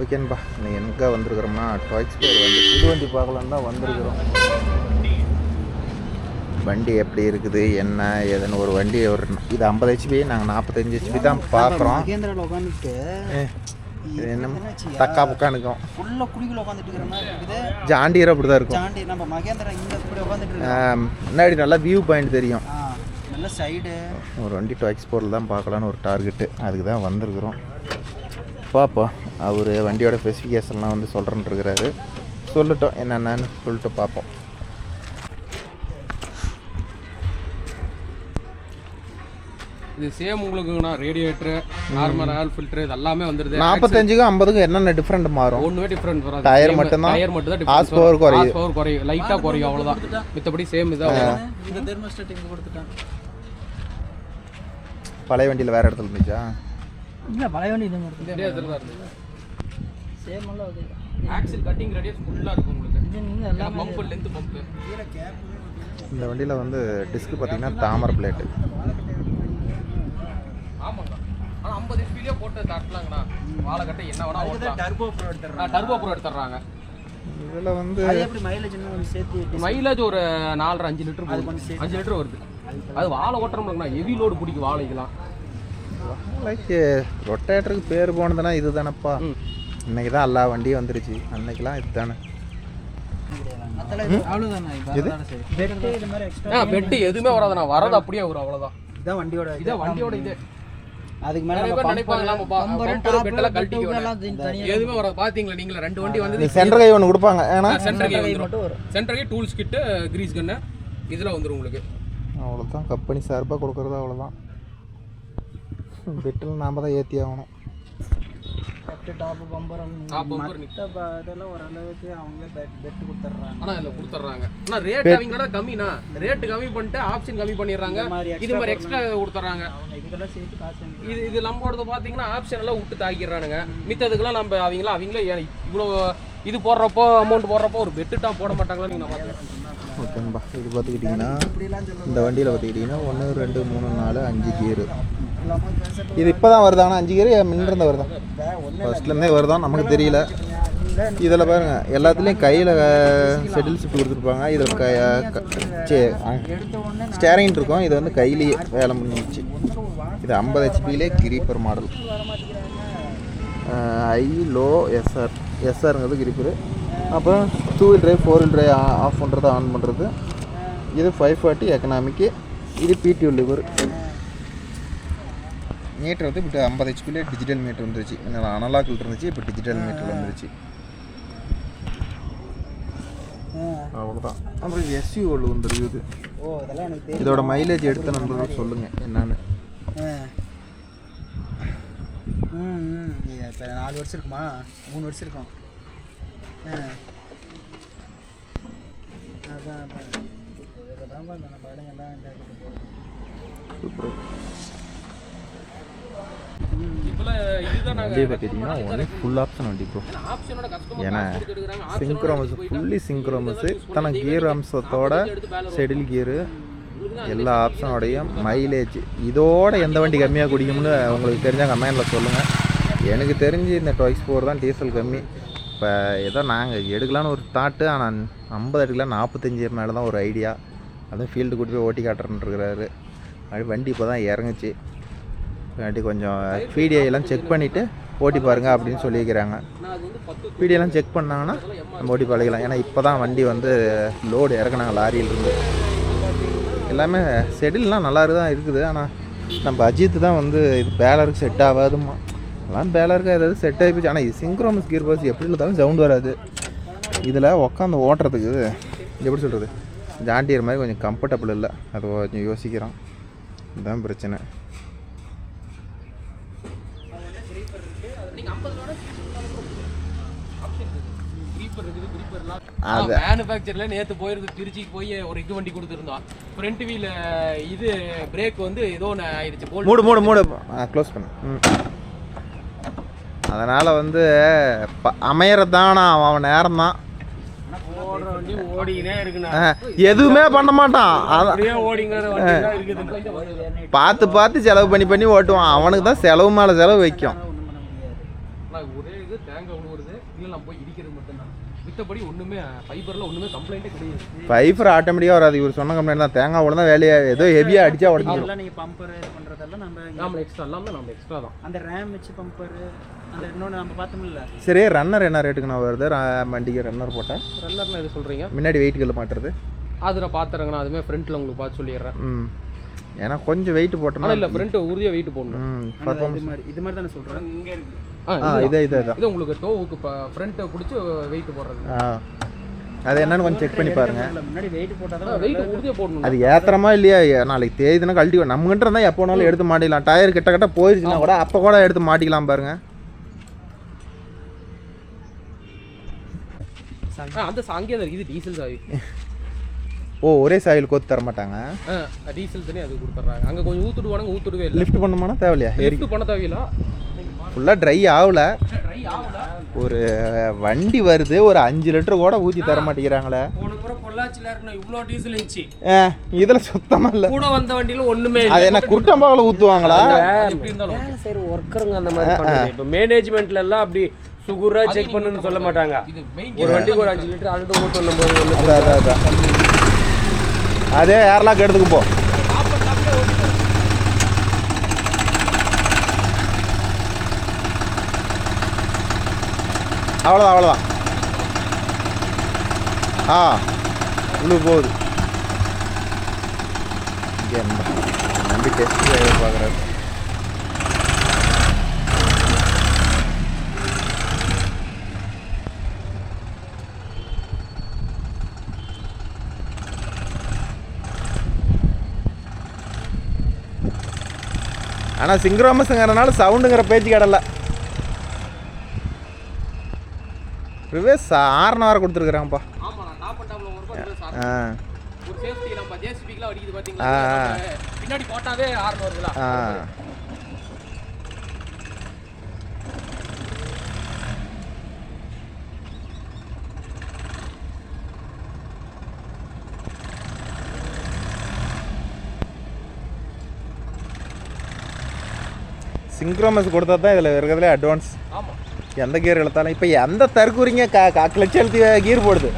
ஓகேன்பா, நீ எங்கே வந்திருக்கிறோம்னா டாய்ஸ் பேர் வந்து புது வண்டி பார்க்கலான்னு தான் வந்திருக்கிறோம். வண்டி எப்படி இருக்குது என்ன ஏதுன்னு ஒரு வண்டி ஒரு இது 50 HP, நாங்கள் 45 HP தான் பார்க்குறோம். என்ன தக்கா புக்கானுக்கும் ஜாண்டியர் அப்படி தான் இருக்கும். முன்னாடி நல்லா வியூ பாயிண்ட் தெரியும். ஒரு வண்டி டாய்ஸ் போரில் தான் பார்க்கலான்னு ஒரு டார்கெட்டு, அதுக்கு தான் வந்திருக்கிறோம். பார்ப்போம், அவர் வண்டியோட ஸ்பெசிஃபிகேஷன்லாம் வந்து சொல்கிறேன்ருக்கிறாரு. சொல்லட்டும் என்னென்னு சொல்லிட்டு பார்ப்போம். இது சேம் உங்களுக்குங்கண்ணா, ரேடியேட்டரு, நார்மல் ஆயில் ஃபில்டர் இது எல்லாமே வந்துருது. 45க்கும் 50க்கும் என்னென்ன டிஃப்ரெண்ட் மாறும்? ஒன்றுமே டிஃப்ரெண்ட் வராது. டயர் மட்டும் தான் ஹார்ஸ் பவர் குறையும், லைட்டாக குறையும், அவ்வளோதான். மித்தபடி சேம் இதான். பழைய வண்டியில் வேறு இடத்துல இருந்துச்சா? இல்லை, பழைய வண்டி இதே இடத்துல தான் இருந்துச்சு. சேம் எல்லாம் அது ஆக்சில் கட்டிங் ரேடியஸ் ஃபுல்லாக இருக்கும் உங்களுக்கு. எல்லாம் பம்பு, லென்த் பம்பு. இந்த வண்டியில் வந்து டிஸ்க் பார்த்தீங்கன்னா தாமரை பிளேட்டு. ஆமாங்க, ஆனால் 50 ஸ்பீடே போட்டு தட்டலாங்கண்ணா. வாழை கட்ட என்ன வேணா ஓட்டலாம். டர்போ ப்ரோ எடுத்துடுறாங்க. இதில் வந்து மைலேஜ் ஒரு 4.5 லிட்டர் 5 லிட்டர் வருது. அது வாழை ஓட்டுறோம்லங்கண்ணா, ஹெவி லோடு பிடிக்கும் வாழைக்கெல்லாம். லைக் ரொட்டேட்டருக்கு பேர் போனதுன்னா இது தானப்பா. இன்னைக்கு தான் எல்லா வண்டியும் வந்துருச்சு, அன்னைக்கெல்லாம் இது தானே. பெட்டு எதுவுமே வராதுண்ணா, வரது அப்படியே வரும், அவ்வளோதான். இதான் வண்டியோட இது. அதுக்கு மேல நினைப்பாங்க எதுவுமே வராது. பாத்தீங்களா நீங்களா, 2 வண்டி வந்து சென்டர் கை ஒன்று கொடுப்பாங்க. ஏன்னா சென்டர் கை டூல்ஸ் கிட்டு கிரீஸ் கன்னு இதில் வந்துடும் உங்களுக்கு. அவ்வளோதான், கம்பெனி சார்பாக கொடுக்குறது அவ்வளோதான். பெட்டில் நாம் தான் ஏற்றி ஆகணும். ரேட் அவங்களோட கம்மினா, ரேட் கம்மி பண்ணிட்டு ஆப்ஷன் கம்மி பண்ணிடுறாங்க. இது மாதிரி எக்ஸ்ட்ரா கொடுத்துறாங்க. இது நம்மளோட பாத்தீங்கன்னா ஆப்ஷன் எல்லாம் விட்டு தாக்கிடுறானுங்க. மித்ததுக்கெல்லாம் நம்ம அவங்களே இவ்வளோ இது போடுறப்போ அமௌண்ட் போடுறப்போ ஒரு பெட்டு டாப் போட மாட்டாங்களா நீங்க பாத்துக்கலாம். ஓகேம்பா, இது பார்த்துக்கிட்டிங்கன்னா இந்த வண்டியில் பார்த்துக்கிட்டிங்கன்னா 1 2 3 4 5 கியரு. இது இப்போ தான் வருதாங்கன்னா 5 கியரு முன்னிருந்த வருதா? ஃபர்ஸ்ட்லேருந்தே வருதான், நமக்கு தெரியல. இதில் பாருங்கள், எல்லாத்துலேயும் கையில் செட்டில் ஷிஃப்ட் கொடுத்துருப்பாங்க. இதில் ஸ்டேரிங் இருக்கும். இது வந்து கையிலேயே வேலை முடிஞ்சிச்சு. இது 50 HPலே கிரீப்பர் மாடல். ஐ லோ எஸ்ஆருங்கிறது கிரீப்பரு. அப்புறம் 2 wheel drive 4 wheel drive off பண்ணுறது ஆன் பண்ணுறது. இது 540 எக்கனாமிக்கு. இது பிடிஓ லிவர். மீட்டர் வந்து இப்போ 50 HPலே டிஜிட்டல் மீட்டர் வந்துருச்சு. அனலாக் இருந்துச்சு, இப்போ டிஜிட்டல் மீட்டர் வந்துருச்சு. அவ்வளோதான். அப்புறம் எஸ்யூஓல் வந்துருக்குது. இதோட மைலேஜ் எடுத்த நண்பர்கள் சொல்லுங்கள் என்னன்னு. இப்போ 4 வருஷம் இருக்குமா, 3 வருஷம் இருக்கும். வண்டியை பார்த்தீங்கன்னா ஒன்லி ஃபுல் ஆப்ஷன் வண்டி ப்ரோ. ஏன்னா சிங்க்ரோமஸ், ஃபுல்லி சிங்க்ரோமஸ், இத்தனை கியர் அம்சத்தோட செடில் கியரு எல்லா ஆப்ஷனோடையும் மைலேஜ். இதோட எந்த வண்டி கம்மியாக குடிக்கும்னு உங்களுக்கு தெரிஞ்சால் கமெண்டில் சொல்லுங்கள். எனக்கு தெரிஞ்சு இந்த டாய்ஸ் 4 தான் டீசல் கம்மி. இப்போ ஏதோ நாங்கள் எடுக்கலான்னு ஒரு தாட்டு, ஆனால் 50 எடுக்கலாம், 45 மேலே தான் ஒரு ஐடியா. அதுவும் ஃபீல்டு கூட்டி போய் ஓட்டி காட்டுறேன்ருக்கிறாரு. அது வண்டி இப்போ தான் இறங்குச்சு. வண்டி கொஞ்சம் பிடிஐலாம் செக் பண்ணிவிட்டு ஓட்டி பாருங்கள் அப்படின்னு சொல்லியிருக்கிறாங்க. பிடிஐலாம் செக் பண்ணாங்கன்னா நம்ம ஓட்டி பழகலாம். ஏன்னா இப்போ தான் வண்டி வந்து லோடு இறக்குனாங்க லாரியிலிருந்து. எல்லாமே செடில்லாம் நல்லா தான் இருக்குது. ஆனால் நம்ம அஜித் தான் வந்து இது பேலருக்கு செட் ஆகாதுமா. எல்லாம் பேலருக்கு ஏதாவது செட் ஆகிப்போச்சு. ஆனால் இது சிங்க்ரோமஸ் கியர் பாக்ஸ் எப்படி இருந்தாலும் சவுண்ட் வராது. இதில் உட்காந்து ஓட்டுறதுக்கு எப்படி சொல்கிறது, ஜாண்டியர் மாதிரி கொஞ்சம் கம்ஃபர்டபுள் இல்லை. அது கொஞ்சம் யோசிக்கிறோம். இதுதான் பிரச்சனை. மேனுஃபேக்சர்ல நேற்று போயிருந்து திருச்சிக்கு போய் ஒரு இது வண்டி கொடுத்துருந்தோம். ஃப்ரண்ட் வீல் இது பிரேக் வந்து ஏதோ ஒன்று ஆயிடுச்சு. மூடு க்ளோஸ் பண்ணு. அதனால் வந்து அமையறது தானா அவன் நேரம் தான். எதுவுமே பண்ண மாட்டான். பார்த்து செலவு பண்ணி ஓட்டுவான். அவனுக்கு தான் செலவு மேலே செலவு வைக்கும். ஒரே இது தேங்காய் கீழே போய் இடிக்கிறது மட்டும்தான். மித்தபடி ஒன்றுமே ஃபைபரில் ஒன்றுமே கம்ப்ளைண்ட்டே கிடையாது. ஃபைபர் ஆட்டோமேட்டிக்காக வராது. இவர் சொன்ன கம்ப்ளைண்ட் தான். தேங்காய் உள்ள தான் வேலையை ஏதோ ஹெவியாக அடிச்சா உடஞ்சிடும். இதெல்லாம் நீங்கள் பம்பர் இது பண்ணுறதெல்லாம் நம்ம எக்ஸ்ட்ரா எல்லாமே நம்ம எக்ஸ்ட்ரா தான். அந்த ரேம் வச்சு பம்பர் அந்த இன்னொன்று நம்ம பார்த்தோம்ல. சரி, ரன்னர் என்ன ரேட்டுக்கு நான் வருது? வண்டிக்கு ரன்னர் போட்டேன். ரன்னர்னு எது சொல்கிறீங்க? முன்னாடி வெயிட் கல் மாட்டுறது அது நான் பார்த்துறேங்கண்ணா. அதுமாதிரி ஃப்ரண்ட்டில் உங்களுக்கு பார்த்து சொல்லிடுறேன். ஏன்னா கொஞ்சம் வெயிட் போட்டோம்னா இல்லை ஃப்ரண்ட் உறுதியாக வெயிட் போடணும். இது மாதிரி தானே சொல்கிறேன். இங்கே இருக்குது. இது உங்களுக்கு டோவுக்கு ஃப்ரண்ட்டை பிடிச்சி வெயிட் போடுறது. அது என்னன்னு கொஞ்சம் செக் பண்ணி பாருங்க. முன்னாடி வெயிட் போட்டால் தான் வெயிட் உறுதியாக போடணும். அது ஏத்துறமா இல்லையா? நாளைக்கு தேதினா கழட்டி நம்மகிட்ட இருந்தால் எப்போ வேணாலும் எடுத்து மாட்டிக்கலாம். டயர் கிட்ட போயிடுச்சுன்னா கூட அப்போ கூட எடுத்து மாட்டிக்கலாம் பாருங்க. அந்த சாங்கே இது டீசல் சாவி. ஒரே சாயில் கோத்து தர மாட்டாங்க. டீசல் தண்ணி அது கொடுத்துட்றாங்க. அங்கே கொஞ்சம் ஊற்றுடுவானுங்க, ஊற்றுடவே இல்லை. லிஃப்ட் பண்ணணுமானா தேவையில்லையா? லிஃப்ட் பண்ண தேவையில்ல. ஃபுல்லாக ட்ரை ஆகல. ஒரு வண்டி வருது, ஒரு 5 லிட்டர் கூட ஊற்றி தர மாட்டேங்கிறாங்களே. பொள்ளாச்சியில் இருக்கணும் இவ்வளோ டீசல் இருந்துச்சு. இதில் சுத்தமாக இல்லை. கூட வந்த வண்டியில் ஒன்றுமே அது என்ன குட்டம்பாவில் ஊற்றுவாங்களா? எப்படி இருந்தாலும் சரி ஒர்க்கருங்க அந்த மாதிரி. இப்போ மேனேஜ்மெண்ட்ல எல்லாம் அப்படி சுகுரா செக் பண்ணுன்னு சொல்ல மாட்டாங்க. ஒரு வண்டிக்கு ஒரு 5 லிட்டர் ஆல்ரெடி ஊற்றணும் போது அதே ஏர்லாக் எடுத்துக்கு போ. அவ்வளோதான். உள்ளு போகுது. நம்பி டெஸ்ட் பார்க்குறாரு. ஆனால் சிங்க்ரோமஸுங்கிறனால சவுண்டுங்கிற பேச்சு கடல. ரிவேஸ் 6 வேறு கொடுத்துருக்குறாங்கப்பா. ஒரு சேஃப்டி நம்ம ஜேசிபிக்குலாம் அடிக்குது பாத்தீங்களா? பின்னாடி போட்டாவே 6 வருதுல. சிங்க்ரோமஸ் கொடுத்தா தான் இதில் இருக்கிறதுலே அட்வான்ஸ். ஆமாம், எந்த கியர் இழுத்தாலும் இப்போ எந்த தற்கூறிங்க கிளச் அழுத்தி கீர் போடுது.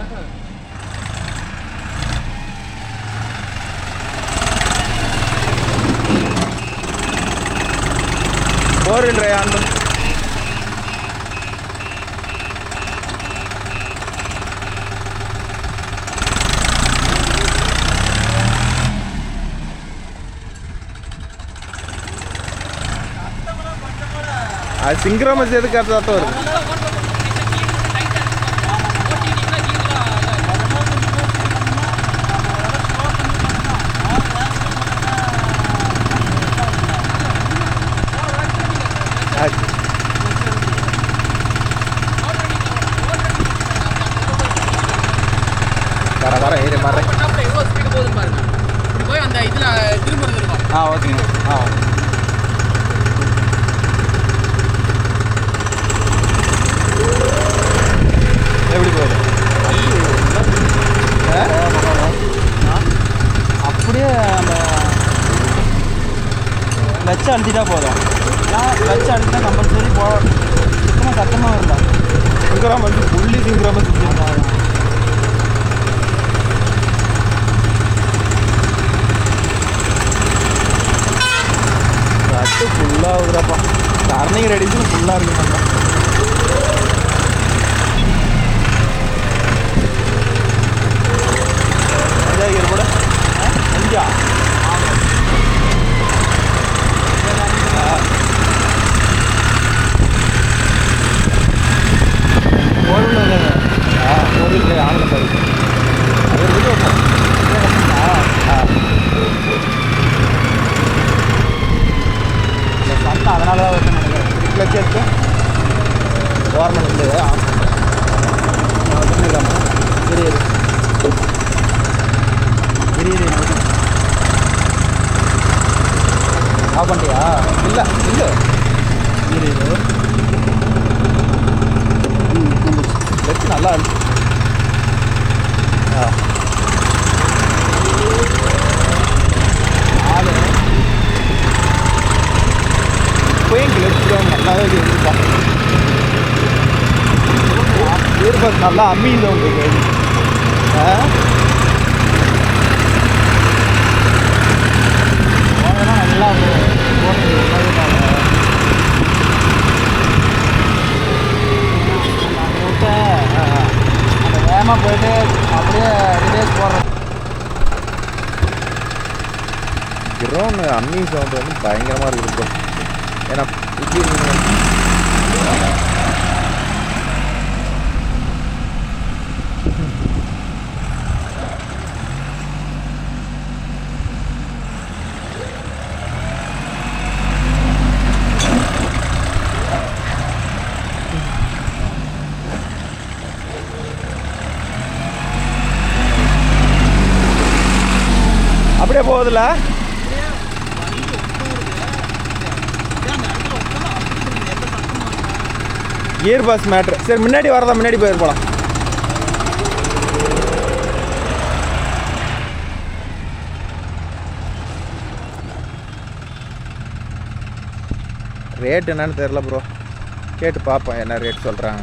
அந்த அது சிங்க்ரோமஸ் எதுக்கு அடுத்த வருது? வர ஏறி மாறேன். எவ்வளோ ஸ்பீடு போகுதுன்னு பாருங்க. இப்படி போய் அந்த இதில் திரும்புறது இருக்கும். ஓகேங்க. எப்படி போகுது? அப்படியே அந்த கிளச் அழுத்திட்டா போதும். கிளச் அழுத்தினா கம்பல்சரி சுத்தமாக சத்தமாக இருந்தால் சிங்க்ரோமஸ் ஃபுல்லி சிங்க்ரோமஸ். கட்டு ஃபுல்லாக வருதாப்பா. டர்னிங் ரெடிஷன் ஃபுல்லாக இருக்குமாங்க. கூட 5 அதனால தான் வருது நினைக்கிறேன். கிளச் எடுத்து கவர்மெண்ட் தெரியுது. ஆஃப் பண்ணிட்டியா? இல்லை லெஃப்ட் நல்லா இருக்கு. இப்போயும் லெஃப்ட் நல்லாவே இருக்குப்பா. பஸ் நல்லா அம்மியில் உங்களுக்கு நல்லா அந்த வேகமாக போயிட்டு அப்படியே ரிலேஸ் போடுறோம். கிரௌண்ட் அம்மி சவுண்ட் வந்து பயங்கரமாக இருக்குது ப்ரோ. ஏன்னா இப்படி அப்படியே போகுதுல்ல. Gear pass matter. சரி முன்னாடி வரதா, முன்னாடி போயிருப்போம். ரேட் என்னன்னு தெரில ப்ரோ, கேட்டு பார்ப்போம் என்ன ரேட் சொல்கிறாங்க.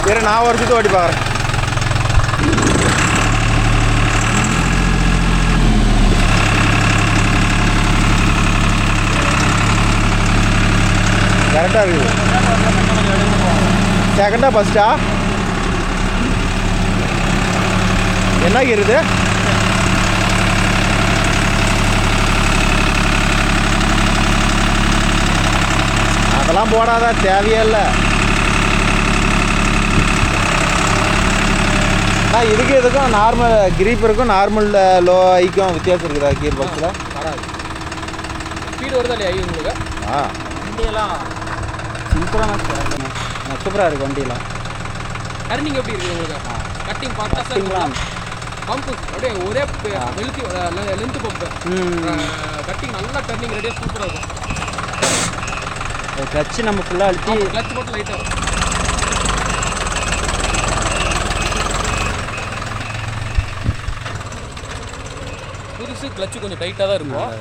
சரி நான் ஒரு சுற்று ஓட்டி பார்க்குறேன். கரெக்டாக இருக்குது. செகண்டா ஃபஸ்ட்டா என்ன இருக்குது? அதெல்லாம் போடாத, தேவையே இல்லை. நான் இதுக்கும் நார்மல் கிரீப்பருக்கும் நார்மல் லோ ஐக்கும் வித்தியாசம் இருக்குதா கியர் பாக்ஸில்? வராது. ஸ்பீடு வருதா இல்லையா ஐ உங்களுக்கு? வண்டியெல்லாம் சிம்பிளான சூப்பராக இருக்குது வண்டியெல்லாம். டர்னிங் எப்படி இருக்குது உங்களுக்கு? கட்டிங் பார்த்தா பம்பு அப்படியே ஒரே வெளுத்தி லென்த்து பம்பு. கட்டிங் நல்லா டர்னிங் ரெடியாக சூப்பராக இருக்கும். கிளச்சு நம்ம ஃபுல்லாக அழுத்தி கிளச் மட்டும் லைட்டாக புதுசு. கிளச்சு கொஞ்சம் டைட்டாக தான் இருக்கும்.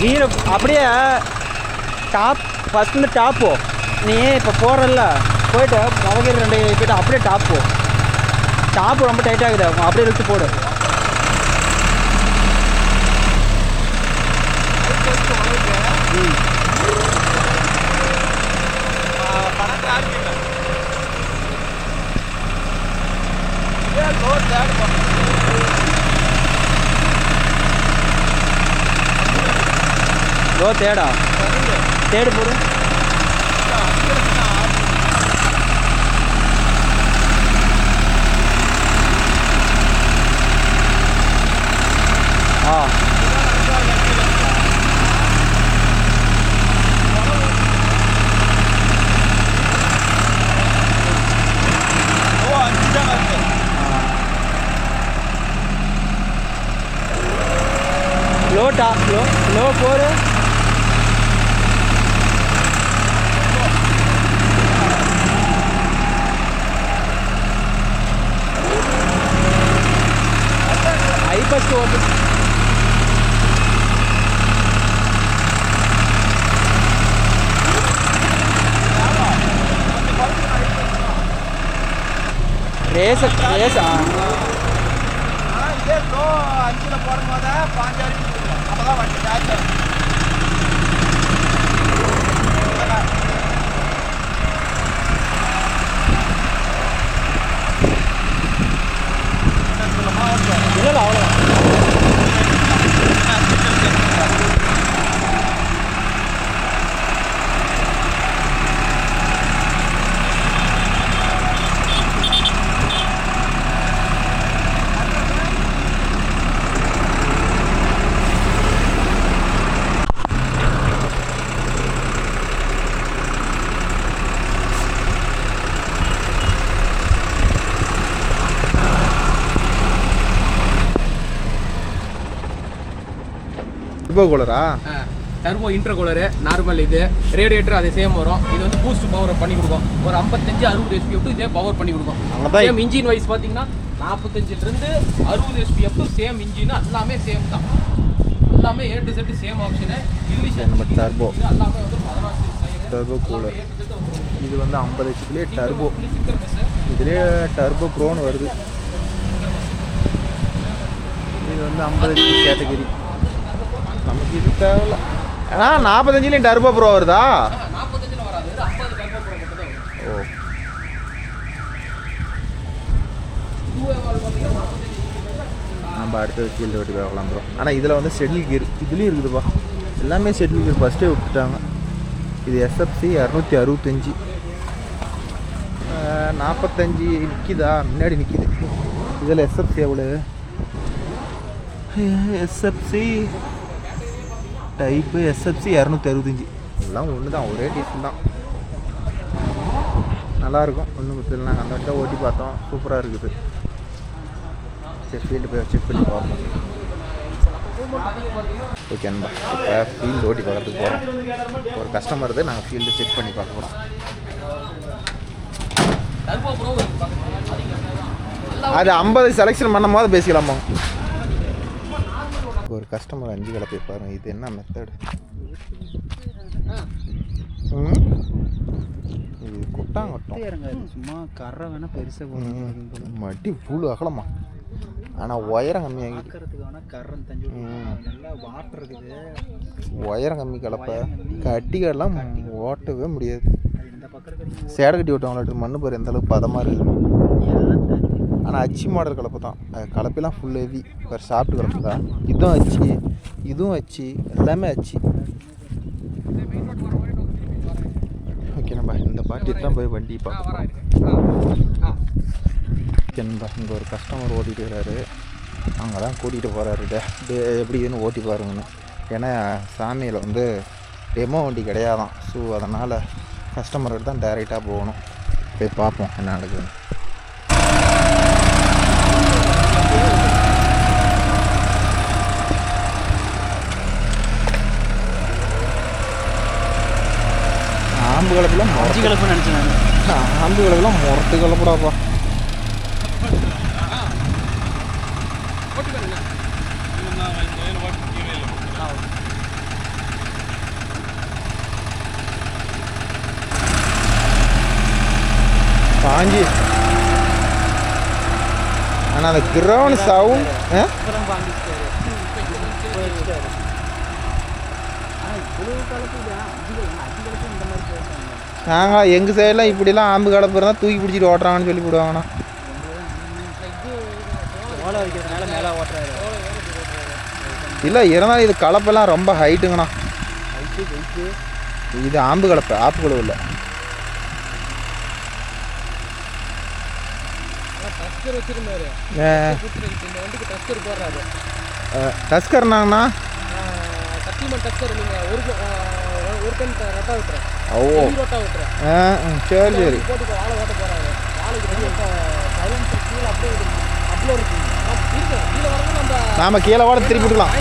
கீரை அப்படியே டாப் ஃபஸ்ட்டு டாப்போ நீ இப்போ போகிறல்ல போயிட்டு மொதல் 2 போய்ட்டு அப்படியே டாப்பு ரொம்ப டைட்டாகுது, அப்படியே இழுத்து போடு. லோ தேடு போடு. லோ போடு. ஃபஸ்ட்டு ஓப்பன் ரேஸா இதே 5ல் போடும்போது 5 அப்போ தான் வண்டி கேட்ச். டர்போ கூலரா? டர்போ இன்டர் கூலரு, நார்மல் இது ரேடியேட்டர் அதே சேம் வரும். இது வந்து பூஸ்ட் பவர் பண்ணி கொடுக்கும். ஒரு 55-60 SPF இதே பவர் பண்ணி கொடுக்கும். சேம் இன்ஜின் வைஸ் பார்த்தீங்கன்னா 45லிருந்து 60 SPF சேம் இன்ஜின், எல்லாமே சேம் தான். எல்லாமே A to Z same option. நம்ம டர்போ எல்லாமே வந்து 14 டர்போ கூலர். இது வந்து 50 HP டர்போ. இதுலேயே டர்போ ப்ரோன்னு வருது. இது வந்து 50 HP கேட்டகரி. நமக்கு இது தேவையில்ல. ஏன்னா 45லையும் டர்போ ப்ரோ வருதா? 45ல வராது, 50 டர்போ ப்ரோ மட்டும் தான் வரும். ஓ, நம்ம அடுத்தது ஃபீல்டு ஓட்டி பார்க்கலாம் ப்ரோ. ஆனால் இதில் வந்து ஷெட்டில் கியர் இதுலேயும் இருக்குதுப்பா. எல்லாமே ஷெட்டில் கியர் ஃபஸ்ட்டே விட்டுட்டாங்க. இது SFC 265. 45 நிற்கிதா? முன்னாடி நிற்கிது. இதில் SFC எவ்வளோ? SFC type SFC 265. எல்லாம் ஒன்று தான், ஒரே டீசல் தான். நல்லாயிருக்கும், ஒன்றும் பிரச்சனை. நாங்கள் அந்த வண்டி ஓட்டி பார்த்தோம், சூப்பராக இருக்குது. சரி, ஃபீல்டு போய் செக் பண்ணி பார்ப்போம். ஓகே நண்பா, இப்போ ஃபீல்டு ஓட்டி பார்க்கறதுக்கு போகிறோம். ஒரு கஸ்டமர் தான், நாங்கள் ஃபீல்டு செக் பண்ணி பார்க்க போகிறோம். அது 50 செலெக்ஷன் பண்ணும் போது பேசிக்கலாமா? ஒரு கஸ்டமர் 5 கலப்பை பாருங்க. இது என்ன மெத்தடு? இது கொட்டாங்கட்டும். சும்மா கரை வேணா பெருசாக மட்டி புழு அகலமா, ஆனால் உயரம் கம்மியாகிட்டு. கரை தஞ்சு நல்லா வாட்டர் இருக்குது. உயரம் கம்மி கலப்பை. கட்டிக்காடெல்லாம் ஓட்டவே முடியாது. சேடை கட்டி ஓட்டுவாங்களாட்டு. மண்ணு பாரு எந்த அளவுக்கு பதமாக இருக்குது. ஆனால் அச்சு மாடல் கலப்பை தான். கலப்பெல்லாம் ஃபுல் ஹெவி. வேறு சாப்பிட்டு கலப்பு தான். இதுவும் அச்சு, இதுவும் அச்சு, எல்லாமே அச்சு. ஓகே நம்பா, இந்த பாட்டி தான் போய் வண்டி பார்க்கலாம். ஓகே நம்பா, இங்கே ஒரு கஸ்டமர் ஓட்டிகிட்டு வர்றாரு. அங்கே தான் கூட்டிகிட்டு போகிறாரு. எப்படின்னு ஓட்டி பாருங்கன்னு. ஏன்னா சாமியில் வந்து டெமோ வண்டி கிடையாதான். ஸோ அதனால் கஸ்டமர்கிட்ட தான் டைரெக்டாக போகணும். போய் பார்ப்போம் என்ன நடக்குதுன்னு. ஆம்பு கலப்பெல்லாம் அஞ்சு கலப்பு நினச்சேன். ஆம்பு கலப்பெல்லாம் முரட்டு கலப்படாப்பா. பாஞ்சி. ஆனால் அந்த கிரவுண்ட் சவுண்ட் நாங்கள் எங்கள் சைடெலாம் இப்படிலாம் ஆம்பு கலப்பு இருந்தால் தூக்கி பிடிச்சிட்டு ஓட்டுறாங்கன்னு சொல்லி போடுவாங்கண்ணா. இல்லை இருந்தாலும் இது கலப்பெல்லாம் ரொம்ப ஹைட்டுங்கண்ணா. இது ஆம்பு கலப்பை, ஆப்பு கலவு இல்லை. டஸ்கர்னாங்கண்ணா. ஓ சரி சரி. நாம கீழே கூட திருப்பி விடலாம்.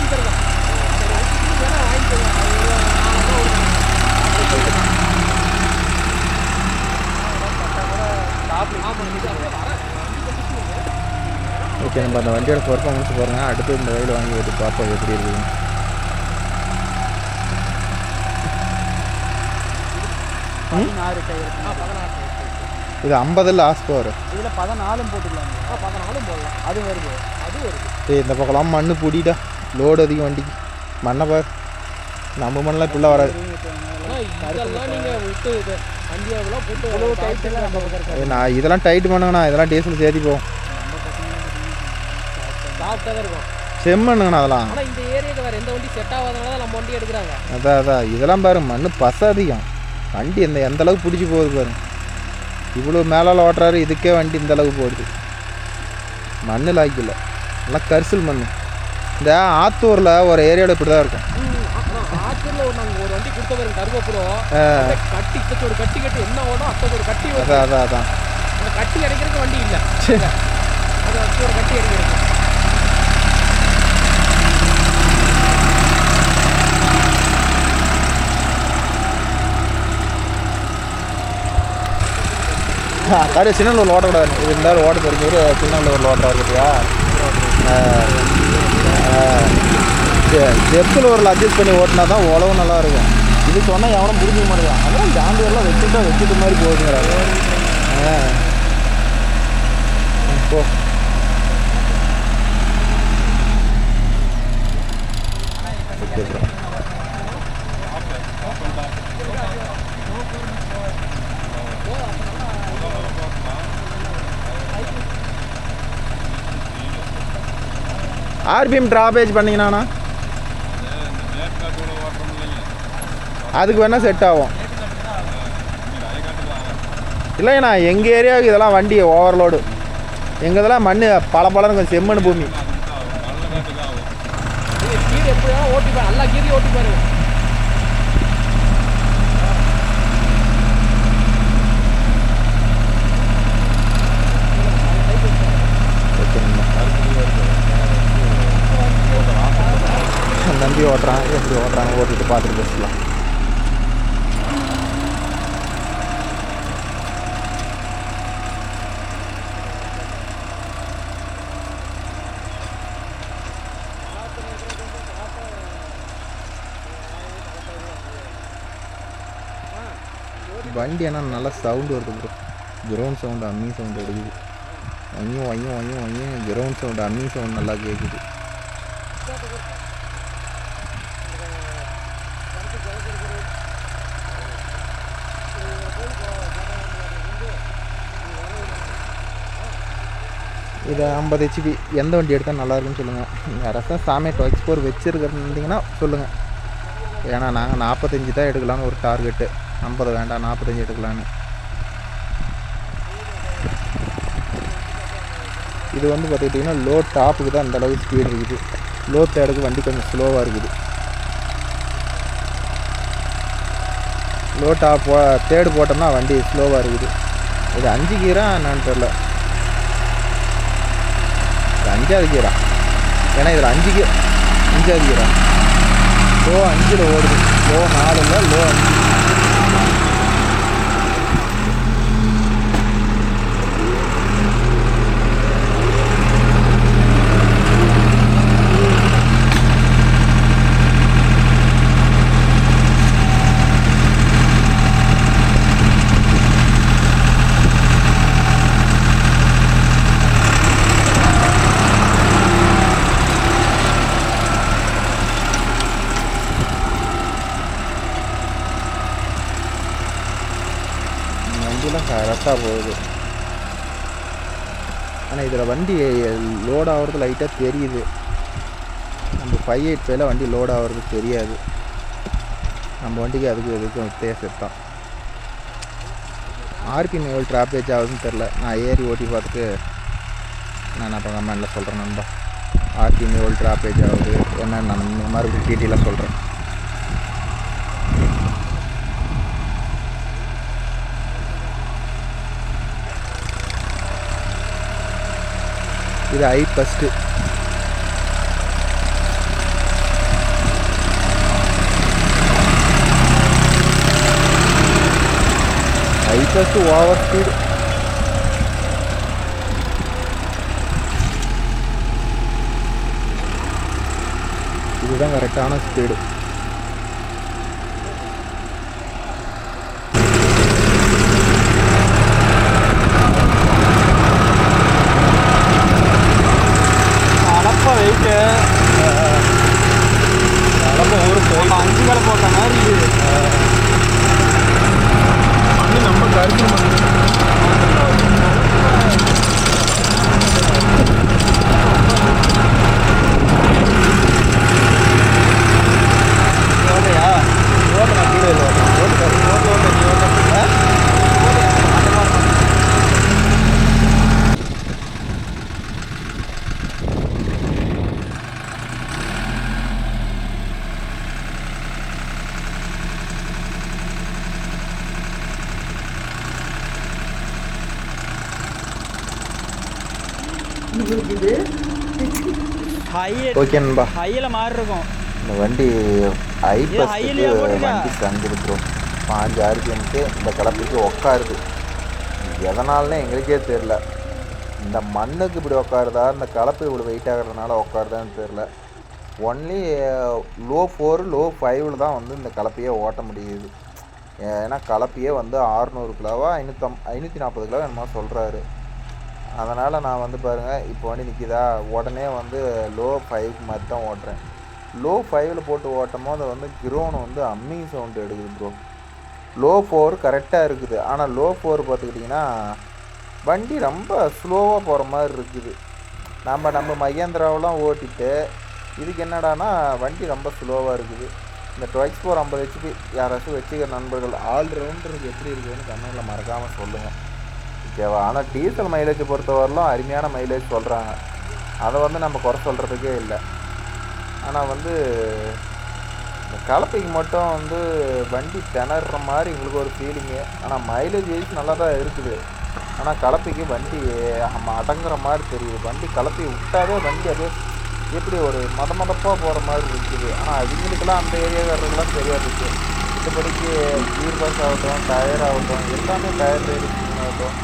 ஓகே, நம்ம அந்த வண்டியோட பெர்ஃபார்மன்ஸ் பாருங்க. அடுத்து இந்த வயலில் வாங்கி ஓட்டி பார்ப்போம் எப்படி இருக்குது. இது 50 லாஸ்ட் பவர். இதில் 14 போட்டுக்கலாம். 14 போடலாம். அது வருது, அது வருது. இந்த பக்கம்லாம் மண் பிடிடா. லோடு அதிகம் வண்டிக்கு. மண்ணை பார், நம்ம மண்ணெலாம் இப்படிலாம் வராது. நான் இதெல்லாம் டைட் பண்ணுங்கண்ணா. இதெல்லாம் டீசல் சேர்த்தி போகும். செம்மண்ணுங்கண்ணா அதெல்லாம். அதான் அதான் இதெல்லாம் பாரு, மண் பச அதிகம். வண்டி எந்த அளவுக்கு பிடிச்சி போகுது பாருங்க. இவ்வளோ மேலால் ஓட்டுறாரு, இதுக்கே வண்டி இந்த அளவுக்கு போடுது. மண் லாய்க்கல, நல்லா கரிசல் மண். இந்த ஆத்தூரில் ஒரு ஏரியாவில் இப்படி தான் இருக்கும். அதான் அதான் அதான் கட்டி அடைக்கிறதுக்கு வண்டி இல்லை. கட்டி அடைக்கிறது சரி சின்னலூர் ஓட்டக்கூடாது, இது இருந்தாலும் ஓட்ட தெரிஞ்சவர் சின்னலூரில் ஓட்ட இருக்குதுயா. ஜெப்சலூரில் அட்ஜஸ்ட் பண்ணி ஓட்டினா தான் உழவு நல்லா இருக்கும். இது சொன்னால் எவனும் புரிஞ்சுக்க மாட்டேங்கிறான். அதெல்லாம் ஜாண்டியெல்லாம் வச்சுட்டு மாதிரி போகுதுங்கிறாரு. போ ஆர்பிஎம் ட்ராபேஜ் பண்ணிங்கண்ணா அதுக்கு வேணால் செட் ஆகும். இல்லைங்கண்ணா எங்கள் ஏரியாவுக்கு இதெல்லாம் வண்டி ஓவர்லோடு. எங்கள் இதெல்லாம் மண் பல செம்மண் பூமி. நல்லா கீரி ஓட்டி பாருங்க. நம்பி ஓட்டுறான், எப்படி ஓட்டுறாங்க ஓட்டிட்டு பார்த்துட்டு பேசலாம். வண்டி ஆனால் நல்லா சவுண்டு வருது ப்ரோ. கிரவுண்ட் சவுண்டு அம்மி சவுண்டு எடுக்குது. ஐயும் கிரவுண்ட் சவுண்டு அம்மி சவுண்டு நல்லா கேட்குது. இது 50 HP எந்த வண்டி எடுத்தால் நல்லாயிருக்குன்னு சொல்லுங்கள். நீங்கள் அரசன் சாமி எக்ஸ்போர் வச்சுருக்கிறீங்கன்னா சொல்லுங்கள். ஏன்னா நாங்கள் 45 தான் எடுக்கலான்னு ஒரு டார்கெட்டு. 50 வேண்டாம், 45 எடுக்கலான்னு. இது வந்து பார்த்துக்கிட்டிங்கன்னா லோ டாப்புக்கு தான் அந்தளவுக்கு ஸ்பீடு இருக்குது. லோ தேர்டுக்கு வண்டி கொஞ்சம் ஸ்லோவாக இருக்குது. லோ டாப் தேர்டு போட்டோம்னா வண்டி ஸ்லோவாக இருக்குது. இது 5 கீரா என்னான்னு தெரில. 5வது கீரா, ஏன்னா இதில் 5வது கீரா. லோ 5ல் ஓடுது, லோ 4 இல்லை, லோ 5. வண்டியெலாம் கரெக்டாக போகுது. ஆனால் இதில் வண்டி லோட் ஆகிறது லைட்டாக தெரியுது. நம்ம 585 வண்டி லோட் ஆகிறது தெரியாது. நம்ம வண்டிக்கு அதுக்கு எதுக்கும் வித்தியாசம் தான். ஆர்பிஎம் எவ்வளோ ட்ராப்பேஜ் ஆகுதுன்னு தெரில. நான் ஏறி ஓட்டி பார்த்துட்டு நான் அப்போ கமெண்டில் சொல்கிறேன் நண்பா. ஆர்பிஎம் எவ்வளோ ட்ராப்பேஜ் ஆகுது என்னன்னு நான் மறுபடியும் டீட்டெயிலாக சொல்கிறேன். இது ஐ ஃபஸ்ட்டு. ஐ ஃபஸ்ட்டு ஓவர் ஸ்பீடு. இதுதான் கரெக்டான ஸ்பீடு. வெயிட்டு ஒரு 5 வேலை போட்ட மாதிரி நம்ம கருத்து ஓட்டையா ஓட்டா கீழே ஓகே நண்பா. ஹையில் மாறி இருக்கும் இந்த வண்டி வண்டி தங்குது ப்ரோ. 5 RPMக்கு இந்த கலப்புக்கு உட்காருது. எதனால்னே எங்களுக்கே தெரில. இந்த மண்ணுக்கு இப்படி உட்காருதா, இந்த கலப்பு இவ்வளோ வெயிட் ஆகிறதுனால உட்காருதான்னு தெரில. ஒன்லி லோ 4 லோ 5 தான் வந்து இந்த கலப்பையே ஓட்ட முடியுது. ஏன்னா கலப்பையே வந்து 600 கிலோவா 540 கிலோ என்னமோ சொல்கிறாரு. அதனால் நான் வந்து பாருங்கள் இப்போ வண்டி நிற்கிதா, உடனே வந்து லோ 5 மாதிரி தான் ஓட்டுறேன். லோ 5 போட்டு ஓட்டும் போது வந்து கிரோன் வந்து அம்மிங் சவுண்டு எடுக்குது ப்ரோ. லோ 4 கரெக்டாக இருக்குது. ஆனால் லோ 4 பார்த்துக்கிட்டிங்கன்னா வண்டி ரொம்ப ஸ்லோவாக போகிற மாதிரி இருக்குது. நம்ம மகேந்திராவெலாம் ஓட்டிட்டு இதுக்கு என்னடானா வண்டி ரொம்ப ஸ்லோவாக இருக்குது. இந்த 2X4 50 HP யாராச்சும் வச்சுக்கிற நண்பர்கள் ஆல்ரவுண்டருக்கு எப்படி இருக்குதுன்னு கமெண்ட்டில் மறக்காமல் சொல்லுங்கள், ஓகேவா? ஆனால் டீசல் மைலேஜை பொறுத்தவரையிலும் அருமையான மைலேஜ் சொல்கிறாங்க. அதை வந்து நம்ம குறை சொல்கிறதுக்கே இல்லை. ஆனால் வந்து இந்த கலப்பைக்கு மட்டும் வந்து வண்டி திணற மாதிரி எங்களுக்கு ஒரு ஃபீலிங்கு. ஆனால் மைலேஜ் வைஸ் நல்லா தான் இருக்குது. ஆனால் கலப்பைக்கு வண்டி அடங்குற மாதிரி தெரியுது. வண்டி கலப்பையை விட்டாவே வண்டி அப்படியே எப்படி ஒரு மதப்பாக போகிற மாதிரி இருக்குது. ஆனால் அவங்களுக்கெல்லாம் அந்த ஏரியாக்காரர்கள்லாம் சரியாக இருக்குது. மற்றபடிக்கு கீர் பாக்ஸ் ஆகட்டும், டயர் ஆகட்டும், எல்லாமே டயர் ரைடிங் ஆகட்டும்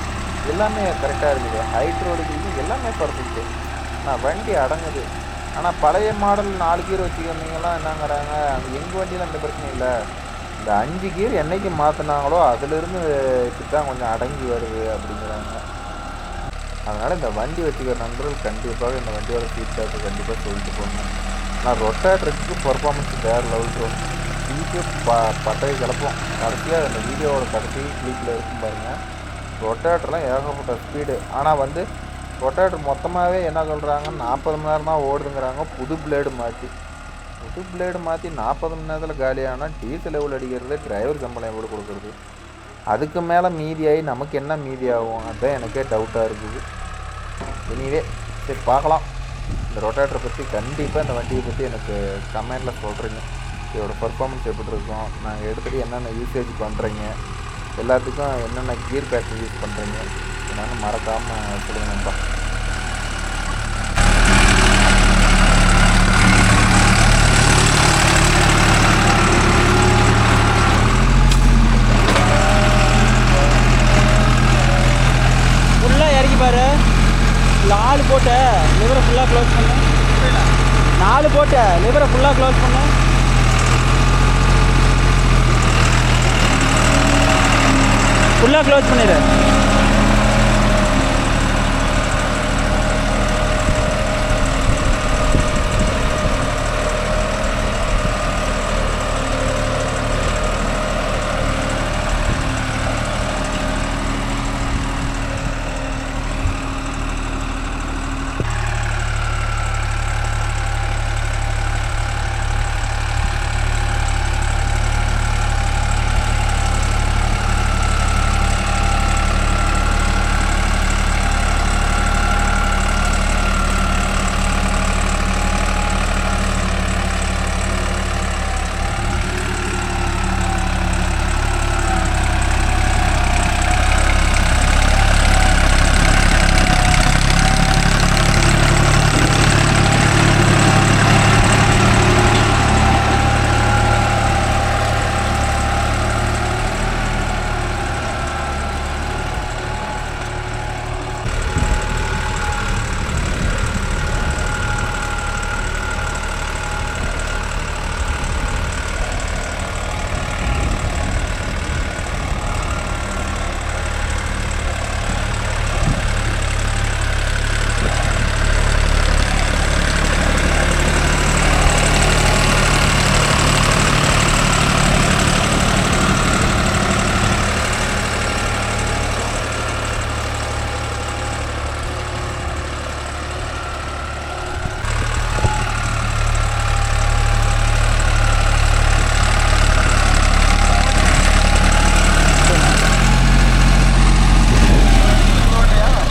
எல்லாமே கரெக்டாக இருக்குது. ஹைட்ரோடிக்கு எல்லாமே பர்ஃபெக்ட்டு. ஆனால் வண்டி அடங்குது. ஆனால் பழைய மாடல் 4 கீர் வச்சுக்கிறவங்கலாம் என்னங்கிறாங்க, எங்கள் வண்டியில் அந்த பிரச்சனை இல்லை, இந்த 5 கீர் என்றைக்கு மாற்றினாங்களோ அதிலிருந்து இப்படி தான் கொஞ்சம் அடங்கி வருது அப்படிங்கிறாங்க. அதனால் இந்த வண்டி வச்சுக்கிற நண்பர்கள் கண்டிப்பாக இந்த வண்டியோட ஃபீட்பேக்கு கண்டிப்பாக சொல்லிட்டு போகணும். ஆனால் ரொட்டேட்டருக்கு பர்ஃபார்மன்ஸ் வேறு லெவல் ப்ரோ. சீட்டு பட்டையை கிளப்போம். கடைசியாக இந்த வீடியோவோட கடைசி கிளிப்பில் இருக்கும் பாருங்கள், ரொட்டேட்டர்லாம் ஏகப்பட்ட ஸ்பீடு. ஆனால் வந்து ரொட்டேட்டர் மொத்தமாகவே என்ன சொல்கிறாங்க, 40 மணி நேரம் தான் ஓடுதுங்கிறாங்க. புது பிளேடு மாற்றி 40 மணி நேரத்தில் காலியானால் டீசல் எவ்வளோ அடிக்கிறது, டிரைவர் சம்பளம் எவ்வளோ கொடுக்குறது, அதுக்கு மேலே மீதியாகி நமக்கு என்ன மீதி ஆகும், அதுதான் எனக்கே டவுட்டாக இருக்குது. எனிவே சரி பார்க்கலாம். இந்த ரொட்டேட்டரை பற்றி கண்டிப்பாக இந்த வண்டியை பற்றி எனக்கு கமெண்டில் சொல்கிறீங்க. இதோட பர்ஃபார்மன்ஸ் எப்படி இருக்கும், நாங்கள் எடுத்துகிட்டு என்னென்ன யூசேஜ் பண்ணுறீங்க, எல்லாத்துக்கும் என்னென்ன கியர் பேட்டரி யூஸ் பண்ணுறீங்க, என்னென்னு மறக்காமல் சொல்லுங்க நண்பா. ஃபுல்லாக இறக்கி பாரு. 4 போட்டு லிவரை ஃபுல்லாக க்ளோஸ் பண்ணு. 4 போட்டு லிவரை ஃபுல்லாக க்ளோஸ் பண்ணு. ஃபுல்லாக க்ளோஸ் பண்ணிடு.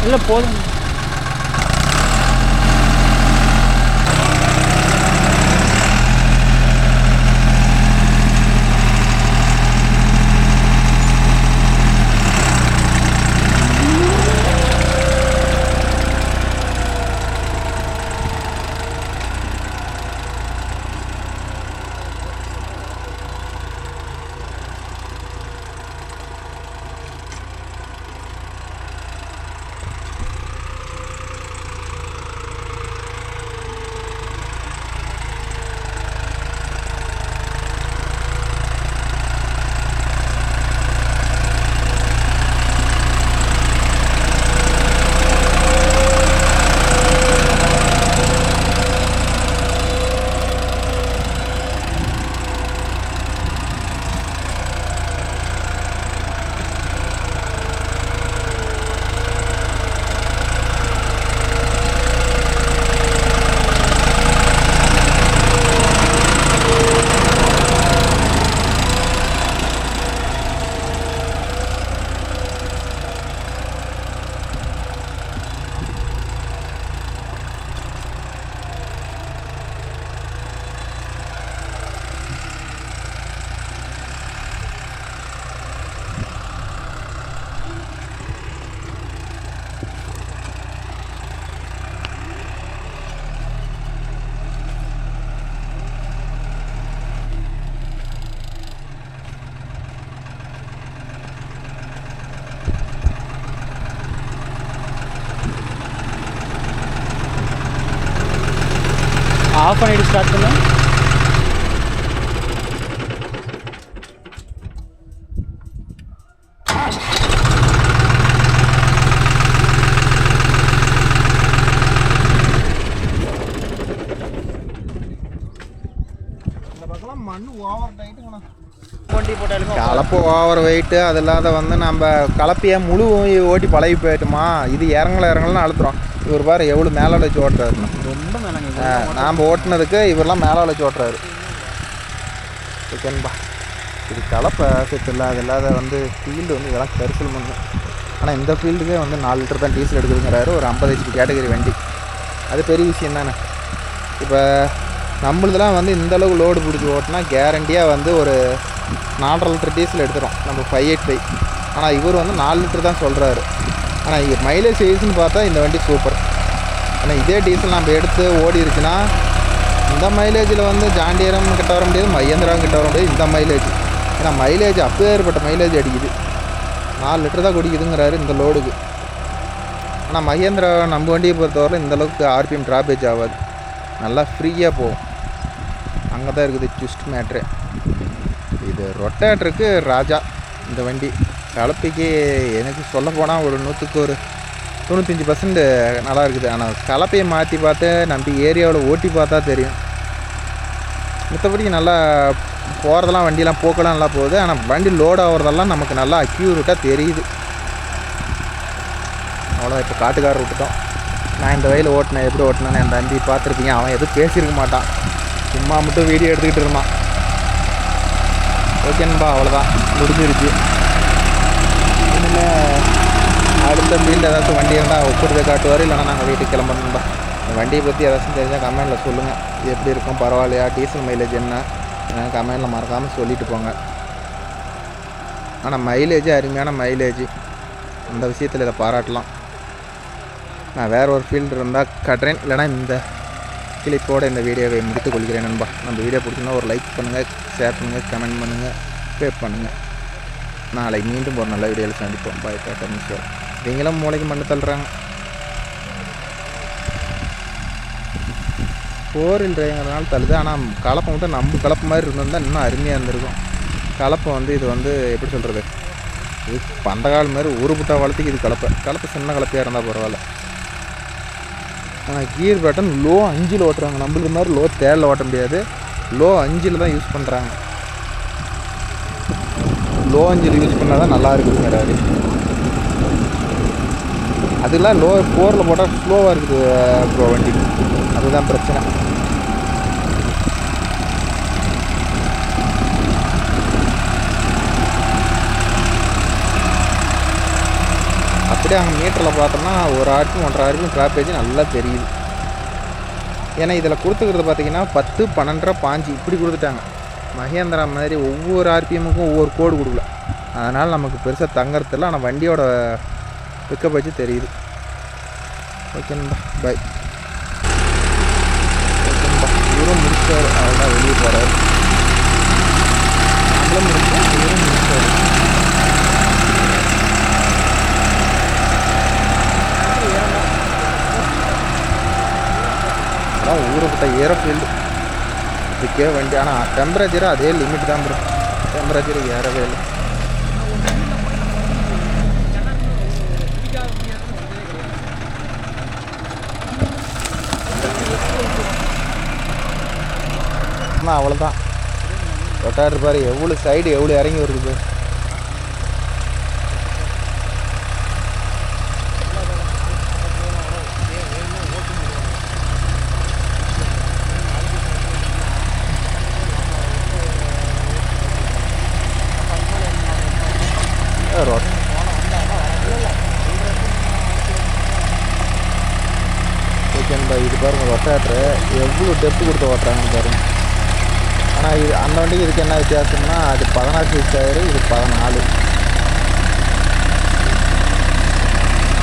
இல்லை போதும். ஆஃப் பண்ணிட்டு ஸ்டார்ட் பண்ணு. வண்டி போட்டாலுமே கலப்பு ஓவர் வெயிட்டு அது இல்லாத வந்து நம்ம கலப்பையை முழு ஓட்டி பழகி போயிட்டுமா, இது இறங்கலன்னு அழுத்துறோம். இவர் பாரு எவ்வளோ மேலே வச்சு ஓட்டுறாருண்ணா. ரொம்ப மேலங்க. நாம் ஓட்டுனதுக்கு இவரெல்லாம் மேலே வச்சு ஓட்டுறாரு. ஓகேன்பா, இது கலப்பை செட் இல்லை. அது இல்லாத வந்து ஃபீல்டு வந்து இதெல்லாம் கரிசல் பண்ணும். ஆனால் இந்த ஃபீல்டுக்கே வந்து 4 லிட்டர் தான் டீசல் எடுக்குதுங்கிறாரு ஒரு 50 HP கேட்டகரி வண்டி. அது பெரிய விஷயம் தானே. இப்போ நம்மளுதெல்லாம் வந்து இந்தளவுக்கு லோடு பிடிச்சி ஓட்டினா கேரண்டியாக வந்து ஒரு 4.5 லிட்டர் டீசல் எடுத்துகிறோம் நம்ம 585. ஆனால் இவர் வந்து 4 லிட்டர் தான் சொல்கிறாரு. ஆனால் மைலேஜ் சைஸ்ன்னு பார்த்தா இந்த வண்டி சூப்பர். ஆனால் இதே டீசல் நம்ம எடுத்து ஓடி இருக்குன்னா இந்த மைலேஜில் வந்து ஜாண்டியரம் கிட்ட வர முடியாது, மஹேந்திராவும் கிட்ட வர முடியாது இந்த மைலேஜ். ஏன்னா மைலேஜ் அப்பேற்பட்ட மைலேஜ் அடிக்குது. 4 லிட்டர் தான் குடிக்குதுங்கிறாரு இந்த லோடுக்கு. ஆனால் மஹேந்திரா நம்ம வண்டியை பொறுத்தவரை இந்தளவுக்கு ஆர்பிஎம் ட்ராபேஜ் ஆகாது, நல்லா ஃப்ரீயாக போகும். அங்கே தான் இருக்குது ட்விஸ்ட் மேட்ரு. இது ரொட்டேட்டருக்கு ராஜா இந்த வண்டி. கலப்பைக்கு எனக்கு சொல்ல போனால் ஒரு 100க்கு ஒரு 95% நல்லா இருக்குது. ஆனால் கலப்பையை மாற்றி பார்த்து நம்ம ஏரியாவில் ஓட்டி பார்த்தா தெரியும். மற்றபடி நல்லா போகிறதெல்லாம் வண்டியெலாம் போக்கெல்லாம் நல்லா போகுது. ஆனால் வண்டி லோட் ஆகிறதெல்லாம் நமக்கு நல்லா அக்யூரேட்டாக தெரியுது. அவ்வளோதான். இப்போ காட்டுக்காரர் விட்டுட்டோம். நான் இந்த வயலில் ஓட்டினேன், எப்படி ஓட்டினேன்னு என் தம்பி பார்த்துருப்பீங்க. அவன் எதுவும் பேசியிருக்க மாட்டான், சும்மா மட்டும் வீடியோ எடுத்துக்கிட்டு இருந்தான். ஓகேன்பா, அவ்வளோதான், முடிஞ்சிருச்சு. இனிமேல் அடுத்த ஃபீல்டு ஏதாச்சும் வண்டி இருந்தால் ஒப்புறதை காட்டுவார், இல்லைனா நாங்கள் வீட்டுக்கு கிளம்பணும்பா. இந்த வண்டியை பற்றி ஏதாச்சும் தெரிஞ்சால் கமெண்டில் சொல்லுங்கள். இது எப்படி இருக்கும், பரவாயில்லையா, டீசல் மைலேஜ் என்ன கமெண்டில் மறக்காமல் சொல்லிட்டு போங்க. ஆனால் மைலேஜ் அருமையான மைலேஜ், அந்த விஷயத்தில் இதை பாராட்டலாம். நான் வேறு ஒரு ஃபீல்டு இருந்தால் கட்டுறேன், இல்லைனா இந்த கிளிப்போடு இந்த வீடியோவை முடித்துக் கொள்கிறேன் நண்பா. நம்ம வீடியோ பிடிச்சிருந்தா ஒரு லைக் பண்ணுங்கள், ஷேர் பண்ணுங்கள், கமெண்ட் பண்ணுங்கள், சப்ஸ்கிரைப் பண்ணுங்கள். நாளைக்கு மீண்டும் ஒரு நல்ல வீடியோவில் சந்திப்போம். பாய் டாட்டா மிஸ்டர். நீங்களும் மூளைக்கு மண்ணு தள்ளுறாங்க. 4 டிரைவங்கிறதுனால தள்ளுது. ஆனால் கலப்பை மட்டும் நம்ம கலப்பு மாதிரி இருந்திருந்தால் இன்னும் அருமையாக இருந்திருக்கும். கலப்பை வந்து இது வந்து எப்படி சொல்கிறது, இது பந்த காலம் மாதிரி ஒரு புட்டா வளர்த்துக்கு இது கலப்பை சின்ன கலப்பையாக இருந்தால் பரவாயில்ல. ஆனால் கியர் பேட்டன் லோ 5ல் ஓட்டுறாங்க. நம்மளுக்கு மாதிரி லோ 3ல் ஓட்ட முடியாது, லோ 5ல் தான் யூஸ் பண்ணுறாங்க. லோ 5ல் யூஸ் பண்ணால் தான் நல்லா இருக்குதுங்கிறாரு. அதெல்லாம் லோ 4ல் போட்டால் ஸ்லோவாக இருக்குது ப்ரோ வண்டி, அதுதான் பிரச்சனை. அப்படியே அங்கே மீட்டரில் பார்த்தோம்னா ஒரு ஆர்பிஎம் 1.5 ஆர்பிஎம் ட்ராப்பேஜ் நல்லா தெரியுது. ஏன்னா இதில் கொடுத்துக்கிறது பார்த்திங்கன்னா 10, 12, 5 இப்படி கொடுத்துட்டாங்க. மஹேந்திரா மாதிரி ஒவ்வொரு ஆர்பிஎம்முக்கும் ஒவ்வொரு கோடு கொடுக்கல, அதனால் நமக்கு பெருசாக தங்கறதில்ல. ஆனால் வண்டியோட பிக்கப் வச்சு தெரியுது. ஓகேன்பா, பாய். ஓகேன்பா, இவரும் முடிச்சார், அவ்வளோதான் வெளியே போகிறார். நம்மளும் முடிச்சோம், இவரும் முடிச்சார். அதான் ஊருக்கிட்ட ஏரோஃபீல்டு இதுக்கே வண்டி. ஆனால் டெம்பரேச்சரு அதே லிமிட் தான் ப்ரோ, டெம்பரேச்சரு ஏறவே இல்லை. ஆனால் அவ்வளோதான். ரொட்டாட்டர் பாரு எவ்வளோ சைடு எவ்வளோ இறங்கி வருது. ஓகேன்பா, இது பாருங்க ரொட்டாட்டரு எவ்வளோ டெப்த்து கொடுத்து ஓட்டுறாங்கன்னு பாருங்க. ஆனால் இது அந்த வண்டிக்கு இதுக்கு என்ன வித்தியாசம்னா, அது 16 சைஸ் டயரு, இது 14.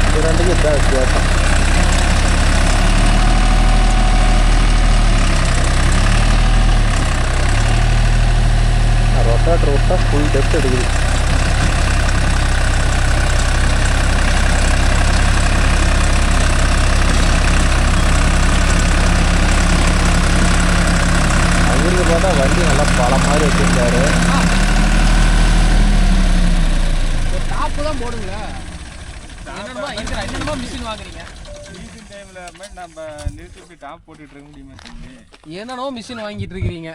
இது ரெண்டுக்கும் இதுதான் வித்தியாசம். ரொட்டாட்டர் விட்டால் ஃபுல் டெப்த் எடுக்குது. நல்லா பல மாதிரி வச்சுருக்காரு. ஒரு டாப்பு தான் போடுங்களேன். என்னென்னமோ மிஷின் வாங்குறீங்க. சீசன் டைமில் நம்ம நிறுத்தி டாப் போட்டுட்டு இருக்க முடியுமா சொல்லி என்னென்னமோ மிஷின் வாங்கிட்டு இருக்கிறீங்க.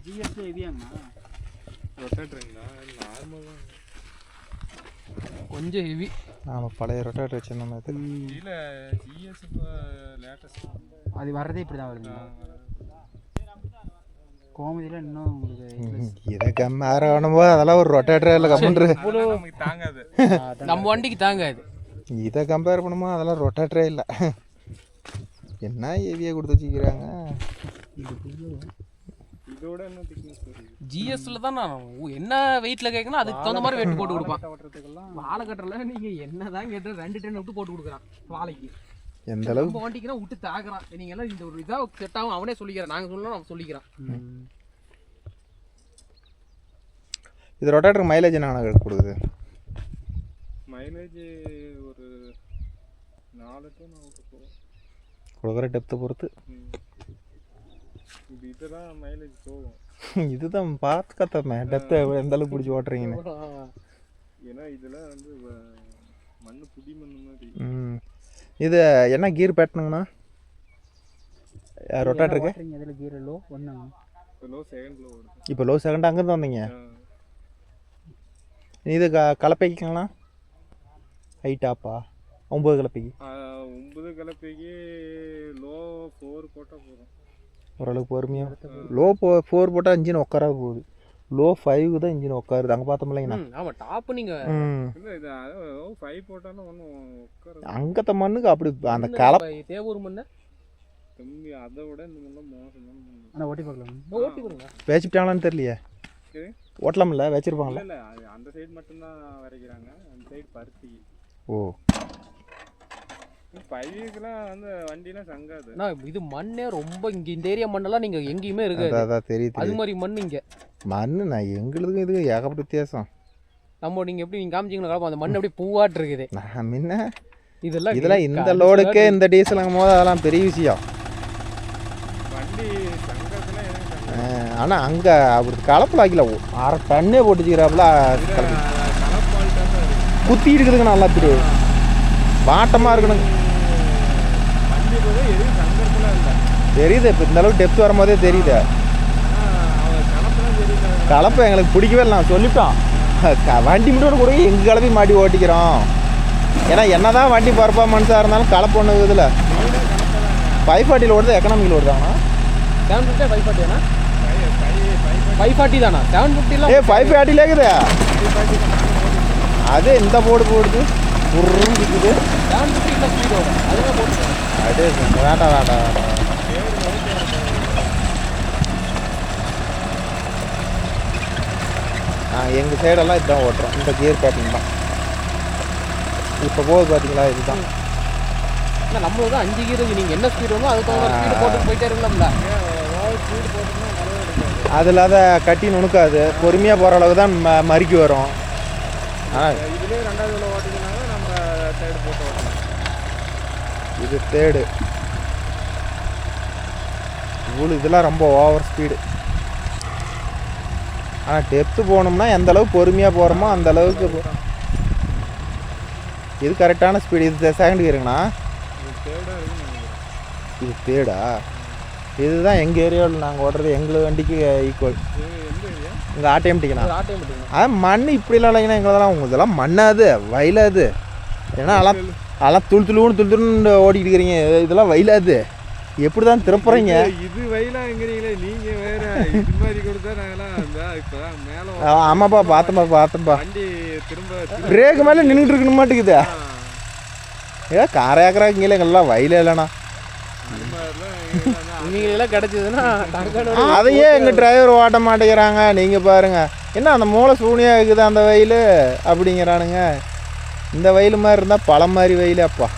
ஜிஎஸ்டி ஹெவியாங்கண்ணா? ரொட்டேட்டருங்களா? நார்மல் தான், கொஞ்சம் ஹெவி. நாம் பழைய ரொட்டேட்டர் வச்சுருந்தோம். அது இல்லை ஜிஎஸ் இப்போ லேட்டஸ்ட் அது வர்றதே இப்படி தான் வருதுங்களா? கோமதியில் இன்னும் உங்களுக்கு இதை கம்மி வேணும்போது அதெல்லாம் ஒரு ரொட்டேட்டரே இல்லை கம்முன்று. நமக்கு தாங்காது, நம்ம வண்டிக்கு தாங்காது. இதை கம்பேர் பண்ணும்போது அதெல்லாம் ரொட்டேட்டரே இல்லை. என்ன ஹெவியாக கொடுத்து வச்சுக்கிறாங்க. இதோட என்ன திக்னஸ் வருது? ஜிஎஸ்ல தான் நான் என்ன வெயிட்டில் கேட்கணும் அதுக்கு தகுந்த மாதிரி வெயிட் போட்டு கொடுப்பான். வாழை கட்டுறல நீங்கள் என்ன தான் கேட்டு 2 டன் விட்டு போட்டு கொடுக்குறான் வாழைக்கு. எந்த அளவுக்கு நம்ம வண்டிக்குனா விட்டு தாக்குறான். நீங்கள் எல்லாம் இந்த ஒரு இதாக செட் ஆகும் அவனே சொல்லிக்கிறான். நாங்கள் சொல்லணும் அவன் சொல்லிக்கிறான். இது ரொட்டேட்டர் மைலேஜ் என்ன கொடுக்குது? மைலேஜ் ஒரு 4 டு 4 போகும் கொடுக்குற டெப்த்தை பொறுத்து. இதெல்லாம் மைலேஜ் போகும். இதுதான் பார்த்து கத்தமே டெப்த்தை எந்த அளவுக்கு பிடிச்சி ஓட்டுறீங்கன்னு. ஏன்னா இதெல்லாம் வந்து மண்ணு புடி மண்ணு மாதிரி. இது என்ன கீர் பேட்டனுங்கண்ணா ரொட்டேட்டருக்கு? இதில் கீர் லோ ஒன்று லோ செகண்டில் ஓடுது. இப்போ லோ செகண்ட் அங்கேருந்து வந்தீங்க. இது கலப்பைக்குங்களா? ஹைட்டாப்பா 9 கலப்பைக்கு? 9 கலப்பைக்கு லோ 4 போட்டால் போதும். ஓரளவுக்கு பொறுமையாக. லோ 4 போட்டால் இன்ஜின் உட்காராது போகுது. லோ 5 தான் இன்ஜின் உட்காருது. அங்கே பார்த்தோம்லைங்கண்ணா. ஆமாம் டாப்பு நீங்கள் இல்லை இது 5 போட்டாலும் ஒன்றும் உட்கார. அங்கத்த மண்ணுக்கு அப்படி அந்த கலப்பை தேவூர் மண்ணு கம்மி, அதை விட இந்த மண்ணெலாம் மோசம் தான். ஆனால் ஓட்டி பார்க்கலாம். ஓட்டி கொடுங்க. வச்சுட்டாங்களான்னு தெரியலையே. ஓட்டலாம்ல வச்சிருப்பாங்களா? இல்லை அந்த சைடு மட்டும்தான் வரைக்கிறாங்க. அந்த சைடு பருத்தி. ஓ 5 வந்து வண்டிலாம் சங்காது. இது மண்ணே ரொம்ப இங்கே இந்த ஏரியா மண்ணெல்லாம் நீங்கள் எங்கேயுமே இருக்காது. அதான் தெரியுது. அது மாதிரி மண் இங்கே மண்ணு நான் எங்களுக்கும் இதுக்கு ஏகப்பட்ட வித்தியாசம். நம்ம நீங்கள் எப்படி நீங்கள் காமிச்சிங்களா கலப்போம் அந்த மண் அப்படியே பூவாட்டு இருக்குது. நான் முன்ன இதெல்லாம் இந்த லோடுக்கே இந்த டீசலுங்கும் போது அதெல்லாம் பெரிய விஷயம். வண்டி சங்கத்துலாம் எதுவும் ஆனால் அங்கே அப்படி கலப்பில் ஆக்கல 1/2 டன்னே போட்டுச்சுக்கிறாப்புல குத்தி இருக்குதுங்க. நல்லா தெரியும் வாட்டமாக இருக்கணுங்க. வண்டி போது எதுவும் சங்கத்துலாம் இல்லை. தெரியுது இப்போ இந்த அளவுக்கு டெப்த் வரும்போதே தெரியுது. கலப்பெல்லாம் தெரியல. கலப்பை எங்களுக்கு பிடிக்கவே இல்லை. நான் சொல்லிட்டோம் வண்டி மட்டும் கூட எங்கள் கலப்பை மாட்டி ஓட்டிக்கிறோம். ஏன்னா என்னதான் வண்டி பர்ஃபார்மன்ஸாக இருந்தாலும் கலப்பு ஒன்று இதில் 540 ஓடுது. எக்கனாமிக்கில் ஓடுதாங்கண்ணா? 750 540 540 தானா? 750 540 இருக்குது. அது இந்த போடுது உருன்னு இருக்குது. 750 ஸ்பீட் வரும். அதுதான் போட்டு அடே வேண்டாம். எங்கள் சைடெல்லாம் இதுதான் ஓட்டுறோம். இந்த கியர் பேட்டர்ன் தான் இப்போ போகுது பார்த்தீங்களா? இதுதான் நம்ம தான் 5 கீர். நீங்கள் என்ன ஸ்பீட் வருமோ அதுக்கு தகுந்த ஸ்பீடு போட்டு போயிட்டே இருக்கலாம்ல. ஸ்பீடு போட்டோம்னா வரவே எடுக்காது. அதில் அதை கட்டி நுணுக்காது. பொறுமையாக போகிற அளவுக்கு தான் மறுக்கி வரும். இதுலேயே 2வது ஓட்டிங்கனால நம்ம சைடு போட்டு ஓட்டலாம். இது தேர்டு. இவ்வளோ இதெல்லாம் ரொம்ப ஓவர் ஸ்பீடு. ஆனால் டெப்த்து போகணும்னா எந்த அளவுக்கு பொறுமையாக போகிறோமோ அந்த அளவுக்கு இது கரெக்டான ஸ்பீடு. இது செகண்ட் கியருங்கண்ணா? தேர்டாக இருக்குன்னு நினைக்கிறேன். இது தேர்டா? இதுதான் எங்கள் ஏரியாவில் நாங்கள் ஓடுறது. எங்களுக்கு வண்டிக்கு ஈக்குவல். எந்த ஏரியா? இங்கே ஆட்டோமேட்டிக்ண்ணா. ஆட்டோமேட்டிக். அதான் மண் இப்படிலாம் இல்லைங்கண்ணா. எங்களதெல்லாம் உங்கள் இதெல்லாம் மண்ணாது வயலாது. ஏன்னா அதெல்லாம் துளுன்னு ஓடிக்கிட்டு இருக்கிறீங்க. இதெல்லாம் வயலாது. எப்படி தான் திருப்புறீங்க? இது வயலாங்கிறீங்களே நீங்கள் வேற. இது மாதிரி கொடுத்தா நாங்களாம் இப்போதான் மேலே. ஆமாப்பா பார்த்தேன்ப்பா. வண்டி திரும்ப பிரேக்கு மேலே நின்றுட்டு இருக்கணும் மாட்டேங்குது. ஏதோ காரையாக்குறாங்கல்ல எங்கெல்லாம் வயலே இல்லைண்ணா. அந்த மாதிரிலாம் நீங்களெல்லாம் கிடச்சிதுன்னா அதையே எங்கள் டிரைவர் ஓட்ட மாட்டேங்கிறாங்க. நீங்கள் பாருங்கள் என்ன அந்த மூளை சூனியாக இருக்குது அந்த வயல் அப்படிங்கிறானுங்க. இந்த வயல் மாதிரி இருந்தால் பழம் மாதிரி வயல். அப்பா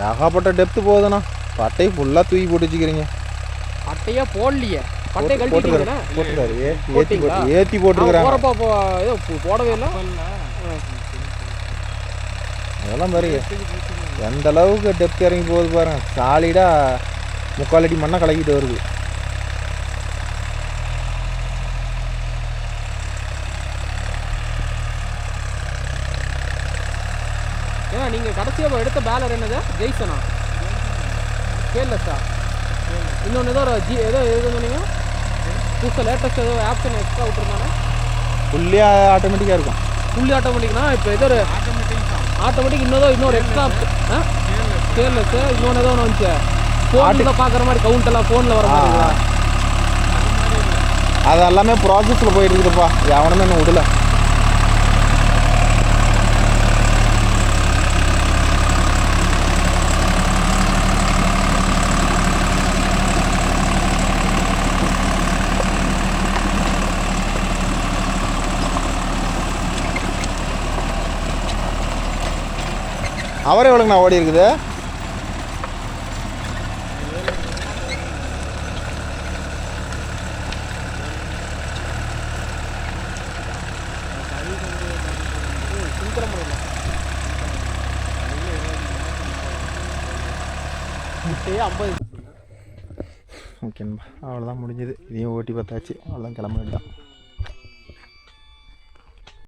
ஏகப்பட்ட டெப்த்து போகுதுண்ணா. பட்டையை ஃபுல்லாக தூக்கி போட்டு வச்சுக்கிறீங்க. பட்டையா போடலையே. பட்டை போட்டுருக்காரு. ஏற்றி போட்டுருக்குறாங்க. போடவே இல்லை. அதெல்லாம் பாருங்க எந்த அளவுக்கு டெப்த் இறங்கி போகுது பாருங்க, சாலிடாக 3/4 அடி மண்ணை கலக்கிட்டு வருது. ஏன்னா நீங்கள் கடைசியாக எடுத்த பேலர் என்னது? ஜெய்சனா? கேர்லெஸ்ஸா? இன்னொன்று ஏதோ ஒரு ஏதோ எது சொன்னீங்க புதுசாக லேட்டஸ்ட் ஏதோ ஆப்ஷன் எக்ஸ்ட்ரா விட்டுருந்தானே? ஃபுல்லி ஆட்டோமேட்டிக்காக இருக்கும். ஃபுல்லி ஆட்டோமேட்டிக்னா இப்போ ஏதோ ஒரு ஆட்டோமேட்டிக் இன்னொரு எக்ஸ்ட்ரா கேர்லெஸ்ஸு இன்னொன்று ஏதோ ஒன்று வந்துச்சு ஃபோனில் பார்க்குற மாதிரி கவுண்டெல்லாம் ஃபோனில் வர மாதிரி. அது எல்லாமே ப்ராசஸில் போயிட்டு இருக்குதுப்பா, எவனுமே இன்னும் விடல. அவரே எவ்வளோங்கண்ணா ஓடி இருக்குது? ஓகேண்ணா, அவ்வளோதான் முடிஞ்சது. இதையும் ஓட்டி பார்த்தாச்சு, அவ்வளோதான் கிளம்ப வேண்டியதான்.